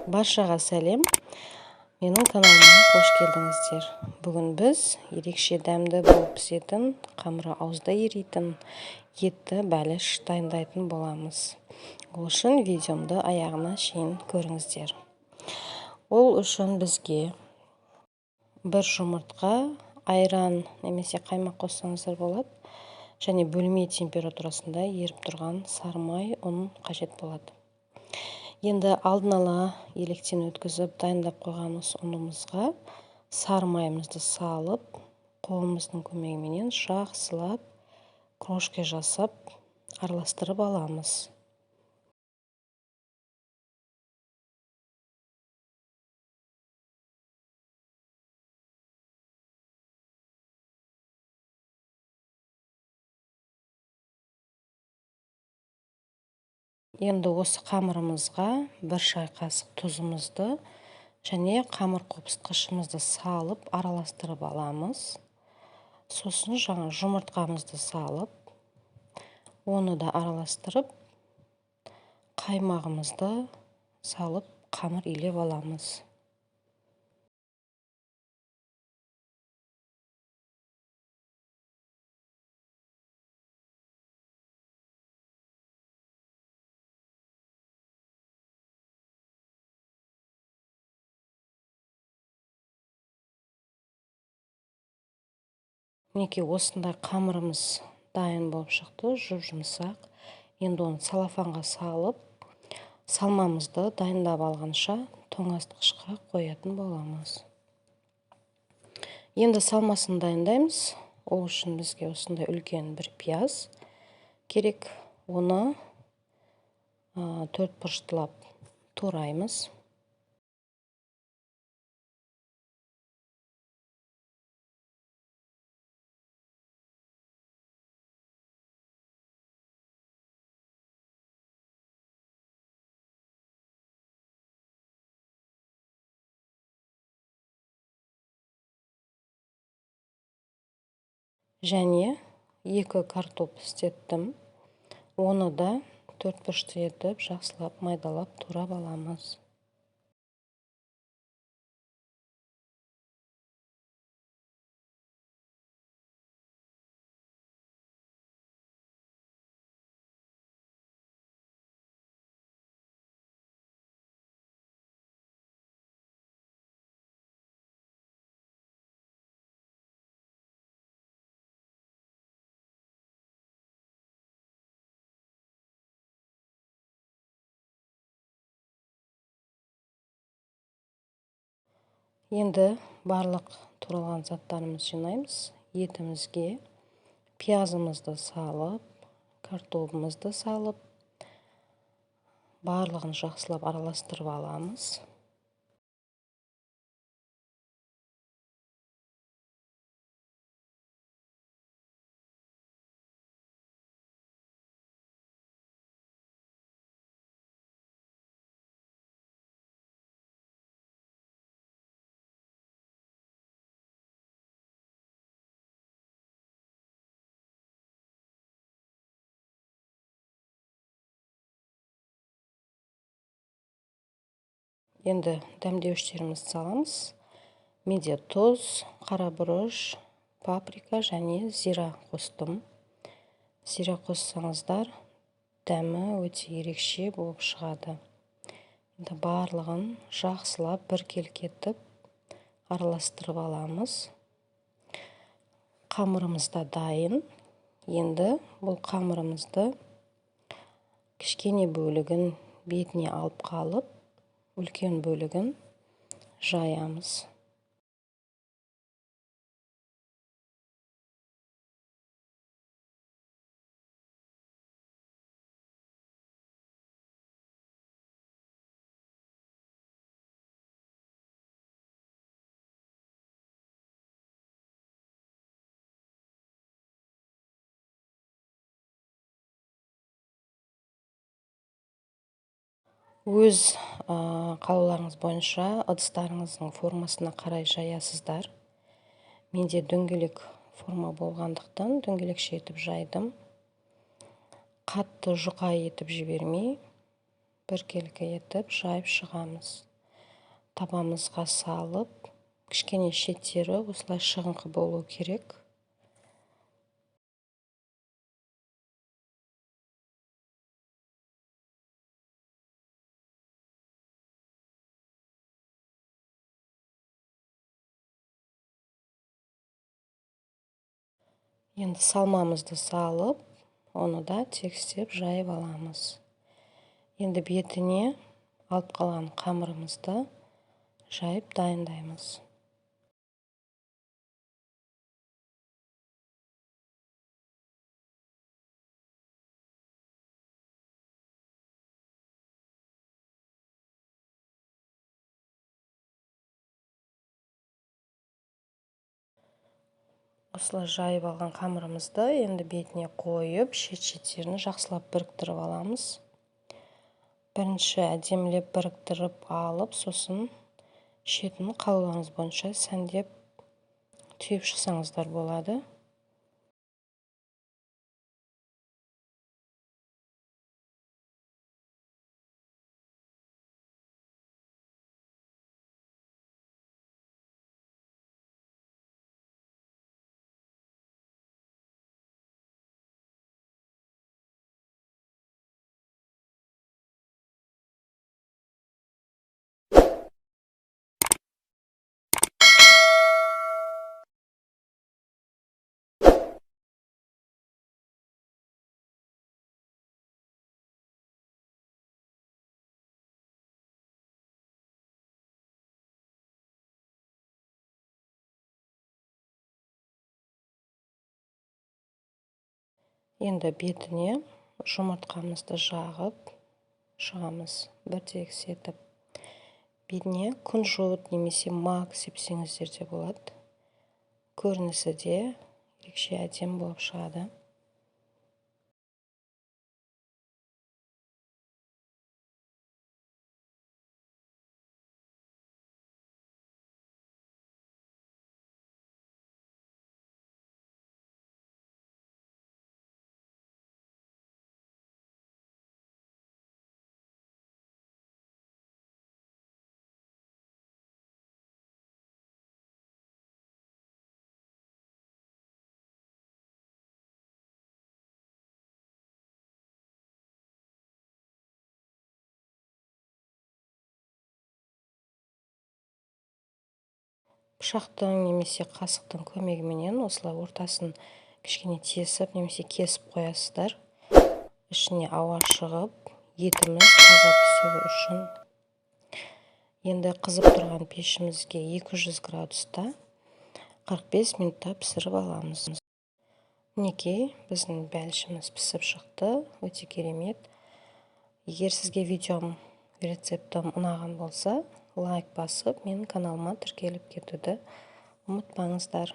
Баршаға сәлем. Менің каналыма қош келдіңіздер. Бүгін біз ерекше дәмді болып пісетін, қамыры аузда еритін етті бәліш дайындайтын боламыз. Ол үшін видеомды аяғына шейін көріңіздер. Ол үшін бізге бір жұмыртқа, айран немесе қаймақ қоссаңыздар болады, және бөлме температурасында еріп тұрған сары май, ұн қажет болады. Енді алдын ала електен өткізіп дайындап қойғанымыз ұнымызға сары майымызды салып, қолымыздың көмегіменен жақсылап крошка жасап араластырып аламыз. Енді осы қамырымызға бір шай қасық тұзымызды және қамыр қопсытқышымызды салып араластырып аламыз. Сосын жаңа жұмыртқамызды салып, оны да араластырып, қаймағымызды салып қамыр илеп аламыз. Мінекей осындай қамырымыз дайын болып шықты, жұп-жұмсақ. Енді оны целлофанға салып, салмамызды дайындап алғанша тоңазытқышқа қоятын боламыз. Енді салмасын дайындаймыз. Ол үшін бізге осындай үлкен бір пияз керек. Оны төрт бұрыштылап тураймыз. Және 2 картоп істеттім. Оны да төрт бұрышты етіп жақсылап майдалап турап аламыз. Енді барлық туралған заттарымызды жинаймыз. Етімізге пиязымызды салып, картопымызды салып, барлығын жақсылап араластырып аламыз. Енді дәмдеуіштерімізді саламыз. Менде тұз, қара бұрыш, паприка және зира қостым. Зира қоссаңыздар, дәмі өте ерекше болып шығады. Енді барлығын жақсылап біркелкі етіп араластырып аламыз. Қамырымыз да дайын. Енді бұл қамырымызды кішкене бөлігін бетіне алып қалып, үлкен бөлігін жаямыз. Өз қалауларыңыз бойынша ыдыстарыңыздың формасына қарай жаясыздар. Менде дөңгелек форма болғандықтан дөңгелекше етіп жайдым. Қатты жұқа етіп жібермей, біркелкі етіп жайып шығамыз. табамызға салып, кішкене шеттері осылай шығыңқы болу керек. Енді салмамызды салып, оны да тегістеп жайып аламыз. Енді бетіне алып қалған қамырымызды жайып дайындаймыз. Осылай жайып алған қамырымызды енді бетіне қойып, шет-шеттерін жақсылап біріктіріп аламыз. Бірінші әдемілеп біріктіріп алып, сосын шетін қалауыңыз бойынша сәндеп түйіп шықсаңыздар болады. Енді бетіне жұмыртқамызды жағып шығамыз, бір тегіс етіп. Бетіне күнжіт немесе мак сепсеңіздер де болады. Көрінісі де ерекше әдемі болып шығады. Пышақтың немесе қасықтың көмегіменен осылай ортасын кішкене тесіп немесе кесіп қоясыздар. Ішіне ауа шығып, етіміз таза пісуі үшін. Енді қызып тұрған пешімізге 200 градуста 45 минутта пісіріп аламыз. Мінекей, біздің бәлішіміз пісіп шықты, өте керемет. Егер сізге видеом рецептім ұнаған болса, лайк басып, менің каналыма тіркеліп кетуді ұмытпаңыздар.